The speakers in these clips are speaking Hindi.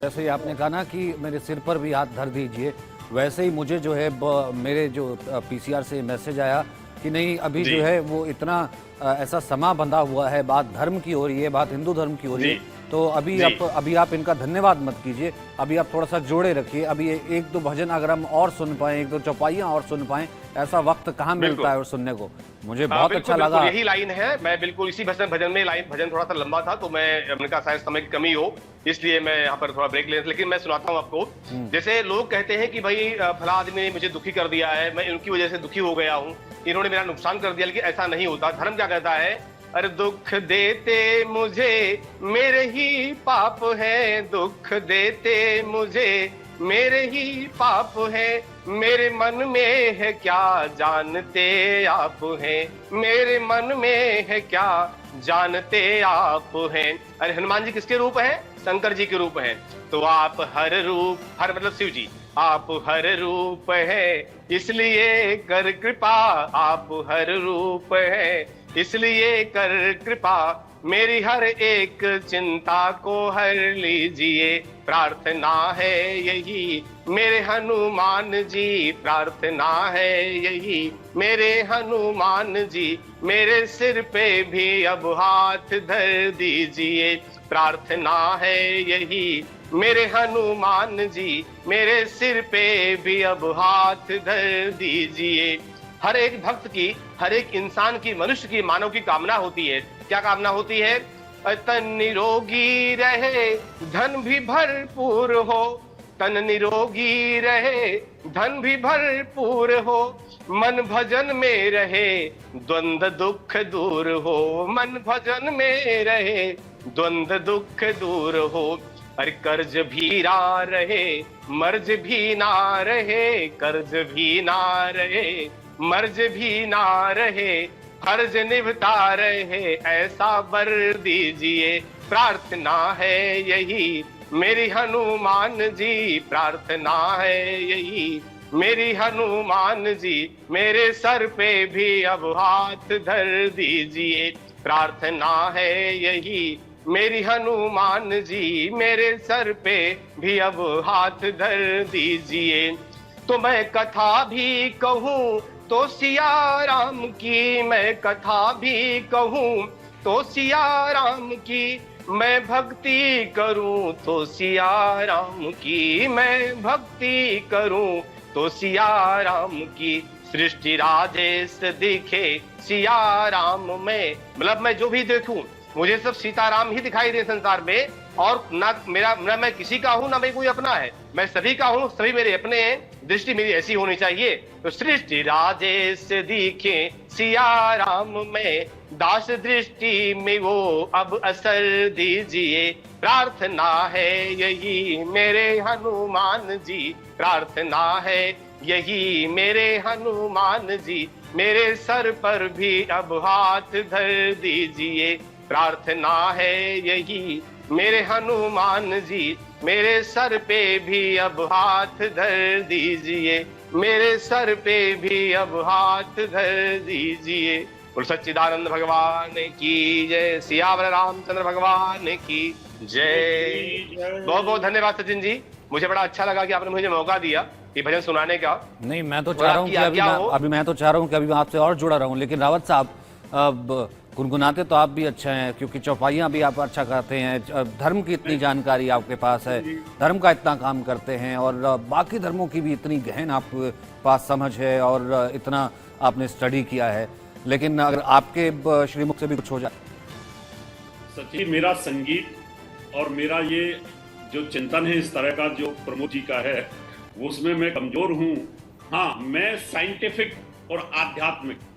जैसे ही आपने कहा ना कि मेरे सिर पर भी हाथ धर दीजिए, वैसे ही मुझे जो है मेरे जो पीसीआर से मैसेज आया कि नहीं अभी जी, जो है वो इतना ऐसा समा बंधा हुआ है, बात धर्म की हो रही है, बात हिंदू धर्म की हो रही जी, है, तो जी। अभी आप इनका धन्यवाद मत कीजिए, अभी आप थोड़ा सा जोड़े रखिए, अभी एक दो भजन अगर हम और सुन पाएं, एक दो चौपाइयाँ और सुन पाएं, ऐसा वक्त कहाँ मिलता बिल्कुल। है और सुनने को। मुझे बहुत बिल्कुल, अच्छा बिल्कुल, लगा। यही लाइन है। मैं बिल्कुल इसी भजन भजन में लाइन भजन थोड़ा-सा लंबा था, तो मैंने कहा शायद समय की कमी हो, इसलिए मैं यहाँ पर थोड़ा ब्रेक ले, लेकिन मैं सुनाता हूँ आपको। हम्म। जैसे लोग कहते हैं कि भई फलाँ आदमी ने मुझे दुखी कर दिया है, मैं इनकी वजह से दुखी हो गया हूँ, इन्होंने मेरा नुकसान कर दिया, लेकिन ऐसा नहीं होता। धर्म क्या कहता है? अरे दुःख देते मुझे मेरे ही पाप हैं, दुःख देते मुझे मेरे ही पाप हैं, मेरे मन में है क्या जानते आप हैं, मेरे मन में है क्या जानते आप हैं। अरे हनुमान जी किसके रूप हैं? शंकर जी के रूप हैं। तो आप हर रूप, हर मतलब शिव जी, आप हर रूप है इसलिए कर कृपा, आप हर रूप है इसलिए कर कृपा, मेरी हर एक चिंता को हर लीजिए, प्रार्थना है यही मेरे हनुमान जी, प्रार्थना है यही मेरे हनुमान जी, मेरे सिर पे भी अब हाथ धर दीजिए, प्रार्थना है यही मेरे हनुमान जी, मेरे सिर पे भी अब हाथ धर दीजिए। हर एक भक्त की, हर एक इंसान की, मनुष्य की, मानव की कामना होती है। क्या कामना होती है? तन निरोगी रहे, धन भी भरपूर हो, तन निरोगी रहे, धन भी भरपूर हो, मन भजन में रहे, द्वंद्व दुख दूर हो, मन भजन में रहे, द्वंद्व दुख दूर हो। अरे कर्ज भी ना रहे, मर्ज भी ना रहे, कर्ज भी ना रहे, मर्ज भी ना रहे, फर्ज निभता रहे, ऐसा वर दीजिए, प्रार्थना है यही मेरी हनुमान जी, प्रार्थना है यही मेरी हनुमान जी, मेरे सर पे भी अब हाथ धर दीजिए, प्रार्थना है यही मेरी हनुमान जी, मेरे सर पे भी अब हाथ धर दीजिए। तो मैं कथा भी कहूँ तो सिया राम की, मैं कथा भी कहूँ तो सिया राम की, मैं भक्ति करूँ तो सिया राम की, मैं भक्ति करूँ तो सिया राम की, सृष्टि राजेश दिखे सिया राम में, मतलब मैं जो भी देखूं मुझे सब सीताराम ही दिखाई दे संसार में, और ना मैं किसी का हूं ना मैं कोई अपना है, मैं सभी का हूं, सभी मेरे अपने हैं, दृष्टि मेरी ऐसी होनी चाहिए। तो सृष्टि राजेश दिखे सिया राम में, दास दृष्टि में वो अब असर दीजिए, प्रार्थना है यही मेरे हनुमान जी, प्रार्थना है यही मेरे हनुमान जी, मेरे सर पर भी अब हाथ धर दीजिए, प्रार्थना है यही मेरे हनुमान जी, मेरे सर पे भी अब हाथ धर दीजिए, मेरे सर पे भी अब हाथ धर दीजिए। बोल सच्चिदानंद भगवान की जय, सियावर रामचंद्र भगवान की जय। बहुत बहुत धन्यवाद सचिन जी, मुझे बड़ा अच्छा लगा कि आपने मुझे मौका दिया ये भजन सुनाने का। नहीं, मैं तो चाह रहा हूँ कि अभी मैं तो चाह रहा हूँ कि अभी मैं आपसे और जुड़ा रहूँ, लेकिन रावत साहब अब गुनगुनाते तो आप भी अच्छे हैं, क्योंकि चौपाइयाँ भी आप अच्छा करते हैं, धर्म की इतनी जानकारी आपके पास है, धर्म का इतना काम करते हैं, और बाकी धर्मों की भी इतनी गहन आपके पास समझ है और इतना आपने स्टडी किया है, लेकिन अगर आपके श्रीमुख से भी कुछ हो जाए। सचिन, मेरा संगीत और मेरा ये जो चिंतन है इस तरह का जो प्रमोद जी का है, उसमें मैं कमजोर हूँ। हाँ, मैं साइंटिफिक और आध्यात्मिक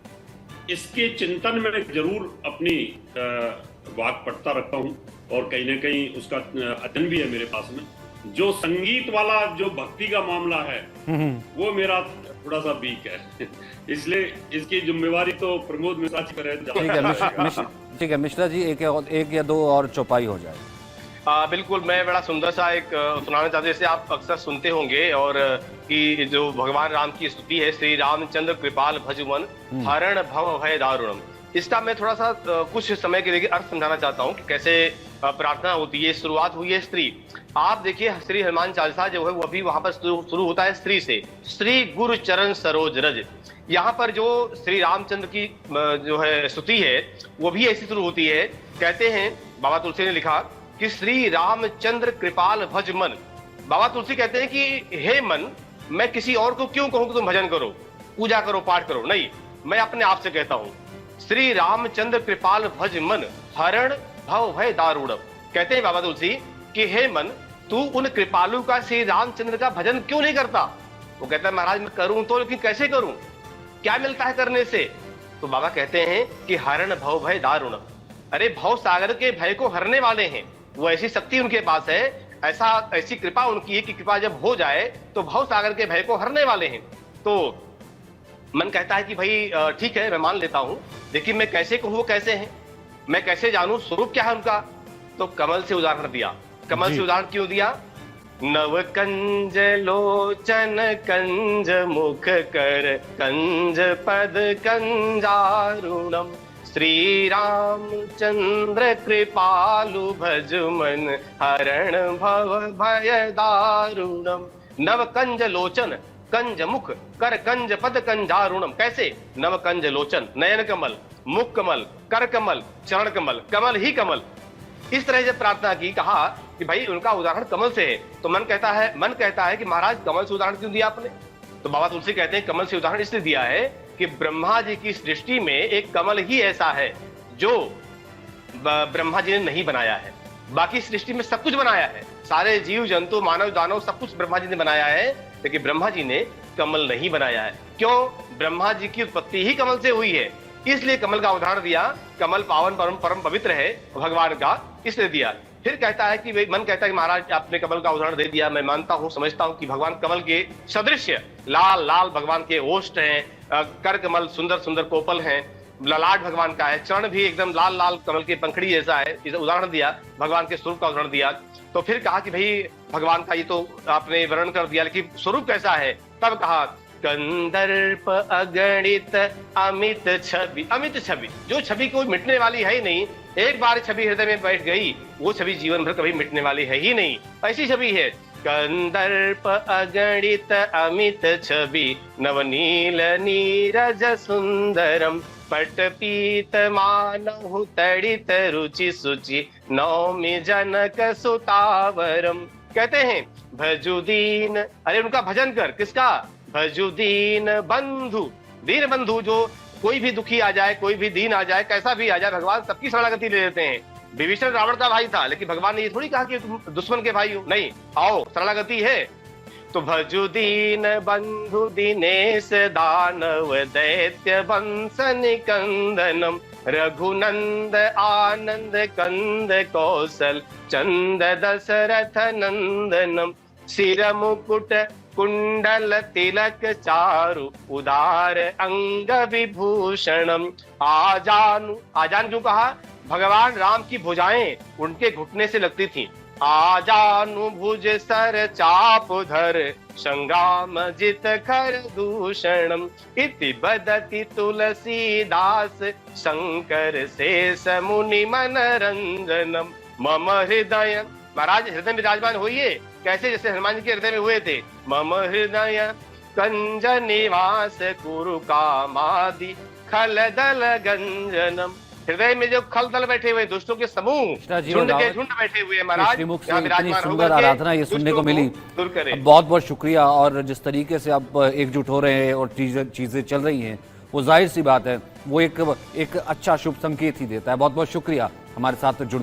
इसके चिंतन में जरूर अपनी वाक पढ़ता रखता हूँ, और कहीं ना कहीं उसका अध्ययन भी है मेरे पास में। जो संगीत वाला जो भक्ति का मामला है वो मेरा थोड़ा सा वीक है इसलिए इसकी जिम्मेवारी तो प्रमोद मिश्रा जी पर है। ठीक है मिश्रा जी, एक या दो और चौपाई हो जाए। बिल्कुल, मैं बड़ा सुंदर सा एक सुनाना चाहता हूँ, जैसे आप अक्सर सुनते होंगे, और कि जो भगवान राम की स्तुति है, श्री रामचंद्र कृपाल भजुमन, हरण भव भय दारुणम। इसका मैं थोड़ा सा कुछ समय के लिए अर्थ समझाना चाहता हूँ कि कैसे प्रार्थना होती है। शुरुआत हुई है स्त्री। आप देखिए श्री हनुमान चालीसा जो है वो अभी वहां पर शुरू होता है स्त्री से, श्री गुरु चरण सरोज रज। यहाँ पर जो श्री रामचंद्र की जो है स्तुति है वो भी ऐसी शुरू होती है। कहते हैं बाबा तुलसी ने लिखा कि श्री रामचंद्र कृपाल भज मन। बाबा तुलसी कहते हैं कि हे मन, मैं किसी और को क्यों कहूं कि तुम भजन करो, पूजा करो, पाठ करो, नहीं, मैं अपने आप से कहता हूं श्री रामचंद्र कृपाल भज मन हरण भव भय दारुणम। कहते हैं बाबा तुलसी कि हे मन, तू उन कृपालु का श्री रामचंद्र का भजन क्यों नहीं करता। वो कहता है महाराज मैं करूं तो, लेकिन कैसे करूं, क्या मिलता है करने से। तो बाबा कहते हैं कि हरण भव भय दारुणम, अरे भव सागर के भय को हरने वाले हैं, वो ऐसी शक्ति उनके पास है, ऐसी कृपा उनकी है कि कृपा जब हो जाए तो भव सागर के भय को हरने वाले हैं। तो मन कहता है कि भाई ठीक है मैं मान लेता हूं, लेकिन मैं कैसे कहूं वो कैसे हैं, मैं कैसे जानूं स्वरूप क्या है उनका। तो कमल से उदाहरण दिया। कमल से उदाहरण क्यों दिया। नव कंज लोचन कंज मुख कर कंज पद कंजारुणम श्री रामचंद्र कृपालु भज मन हरण भव भय दारुणम। नव कंज लोचन कंज मुख कर कंज पद कंजारुणम। कैसे। नव कंज लोचन, नयन कमल, मुख कमल, कर कमल, चरण कमल, कमल ही कमल। इस तरह से प्रार्थना की, कहा कि भाई उनका उदाहरण कमल से है। तो मन कहता है कि महाराज कमल से उदाहरण क्यों दिया आपने। तो बाबा तुलसी कहते हैं कमल से उदाहरण इसलिए दिया है कि ब्रह्मा जी की सृष्टि में एक कमल ही ऐसा है जो ब्रह्मा जी ने नहीं बनाया है। बाकी सृष्टि में सब कुछ बनाया है, सारे जीव जंतु मानव दानव सब कुछ ब्रह्मा जी ने बनाया है, लेकिन ब्रह्मा जी ने कमल नहीं बनाया है। क्यों। ब्रह्मा जी की उत्पत्ति ही कमल से हुई है, इसलिए कमल का उदाहरण दिया। कमल पावन परम पवित्र है भगवान का, इसलिए दिया। फिर कहता है कि मन कहता है कि महाराज आपने कमल का उदाहरण दे दिया, मैं मानता हूं, समझता हूं कि भगवान कमल के सदृश लाल लाल भगवान के ओष्ठ हैं, कर कमल सुंदर सुंदर कोपल हैं, ललाट भगवान का है, चरण भी एकदम लाल लाल कमल के पंखड़ी जैसा है। इसे उदाहरण दिया, भगवान के स्वरूप का उदाहरण दिया। तो फिर कहा कि भाई भगवान का ये तो आपने वर्णन कर दिया, लेकिन स्वरूप कैसा है। तब कहा कंदर्प अगणित अमित छवि। अमित छवि, जो छवि कोई मिटने वाली है ही नहीं, एक बार छवि हृदय में बैठ गई वो छवि जीवन भर कभी मिटने वाली है ही नहीं, ऐसी छवि है। कंदर्प अगणित अमित छवि नवनील नीरज सुंदरम पट पीत मानहु तड़ित रुचि सुचि नौमि जनक सुतावरम। कहते हैं भजुदीन, अरे उनका भजन कर, किसका। भजुदीन बंधु, दीन बंधु, जो कोई भी दुखी आ जाए, कोई भी दीन आ जाए, कैसा भी आ जाए, भगवान सबकी शरणागति ले लेते हैं। विभीषण रावण का भाई था, लेकिन भगवान ने ये थोड़ी कहा कि तुम दुश्मन के भाई हो, नहीं, आओ शरणागति है। तो भजु दीन बंधु दिनेश दानव दैत्य वंश निकंदनम रघुनंद आनंद कंद कौशल चंद दशरथ नंदनम सिर मुकुट कुंडल तिलक चारु उदार अंग विभूषणम। आजान क्यों कहा। भगवान राम की भुजाएं उनके घुटने से लगती थी। आजानु भुज सर चाप धर संग्राम जित खर दूषणम इति बदति तुलसीदास शंकर शेष मुनि मनरंजनम मम हृदय। महाराज हृदय में विराजमान होइए, कैसे, जैसे हनुमान जी के हृदय में हुए थे। मम हृदय कंज निवास कुरु कामादि खल दल गंजनम। हृदय में जो खल दल बैठे हुए दुष्टों के समूह, झुंड के झुंड बैठे हुए महाराज, इतनी सुंदर आराधना ये सुनने को मिली, बहुत बहुत शुक्रिया। और जिस तरीके से आप एकजुट हो रहे हैं और चीजें चल रही हैं, वो जाहिर सी बात है वो एक अच्छा शुभ संकेत ही देता है। बहुत बहुत शुक्रिया हमारे साथ जुड़